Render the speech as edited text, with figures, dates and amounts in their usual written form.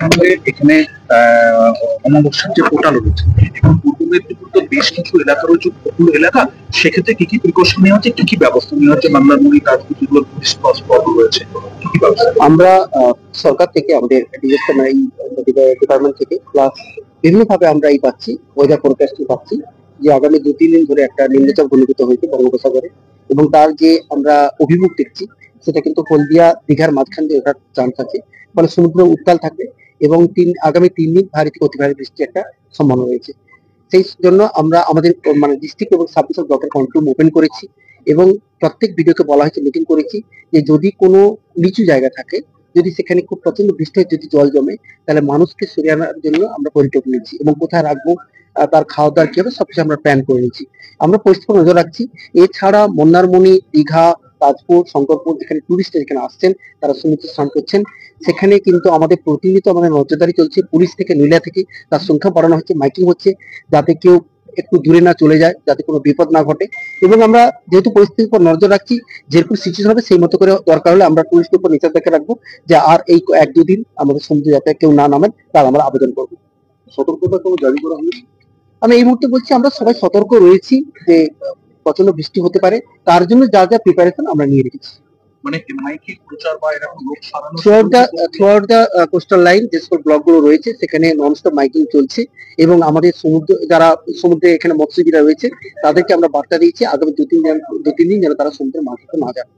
আমাদের এখানে অমাবস্যার যে পোর্টাল রয়েছে এবং পূর্ব মেদিনীপুর তো বেশ কিছু এলাকা রয়েছে উপকূল এলাকা, সেক্ষেত্রে কি কি প্রিকশন নেওয়া হচ্ছে, কি কি ব্যবস্থা নেওয়া হচ্ছে, বাংলার তাজপুর যেগুলো টুরিস্ট স্পট রয়েছে কি কি ব্যবস্থা? আমরা সরকার থেকে আমাদের ডিজাস্টার ডিপার্টমেন্ট থেকে প্লাস বিভিন্ন ভাবে আমরা এই পাচ্ছি, ওয়েদার ফোরকাস্টিং পাচ্ছি যে আগামী 2-3 দিন ধরে একটা নিম্নচাপ ঘনীভূত হয়েছে বঙ্গোপসাগরে, এবং তার যে আমরা অভিমুখ দেখছি সেটা কিন্তু হলদিয়া দীঘার মাঝখান দিয়ে ওঠার চান্স আছে। ফলে সমুদ্র উত্তাল থাকবে এবং আগামী 3 দিন ভারী থেকে অতি ভারী বৃষ্টির একটা সম্ভাবনা রয়েছে। সেই জন্য আমরা আমাদের মানে ডিস্ট্রিক্ট এবং সাব ডিভিশন ব্লকের কন্ট্রোল রুম ওপেন করেছি এবং প্রত্যেক ভিডিওকে বলা হয়েছে, মিটিং করেছি যে যদি কোনো নিচু জায়গা থাকে, যদি সেখানে খুব প্রচন্ড বৃষ্টি হয়, যদি জল জমে, তাহলে মানুষকে সরিয়ে আনার জন্য আমরা পরিকল্পনা নিচ্ছি এবং কোথায় রাখবো, তার খাওয়া দাওয়ার কি হবে সবকিছু আমরা প্ল্যান করে নিচ্ছি। আমরা পরিস্থিতি নজর রাখছি। এছাড়া মন্দারমণি, দীঘা, তাজপুর, শঙ্করপুর যেখানে টুরিস্ট যেখানে আসছেন, তারা সমুদ্র স্নান করছেন, সেখানে কিন্তু আমাদের প্রতিনিয়ত আমাদের নজরদারি চলছে। পুলিশ থেকে নীলা থেকে তার সংখ্যা বাড়ানো হচ্ছে, মাইকিং হচ্ছে, যাতে কেউ একটু দূরে না চলে যায়, যাতে কোনো বিপদ না ঘটে। এবং আমরা যেহেতু পরিস্থিতির উপর নজর রাখছি, যেরকম সিচুয়েশন হবে সেই মতো করে দরকার হলে আমরা টুরিস্টের উপর নিষেধাজ্ঞা রাখবো যে আর এই 1-2 দিন আমাদের সমুদ্রে যাতে কেউ না নামেন, তার আমরা আবেদন করবো। সতর্কতা কোনো জারি করা হলে আমি এই মুহূর্তে বলছি আমরা সবাই সতর্ক রয়েছি যে প্রচন্ড বৃষ্টি হতে পারে, তার জন্য যা যা প্রিপারেশন আমরা নিয়ে রেখেছি। মানে মাইকিং প্রচার বা এরকম লোক সারানো থ্রুআউট দা কোস্টাল লাইন যে সকল ব্লক গুলো রয়েছে সেখানে ননস্টপ মাইকিং চলছে এবং আমাদের সমুদ্র যারা সমুদ্রে এখানে মৎস্যজীবীরা রয়েছে তাদেরকে আমরা বার্তা দিয়েছি আগামী 2-3 দিন যেন তারা সমুদ্রে মাছ ধরতে না যায়।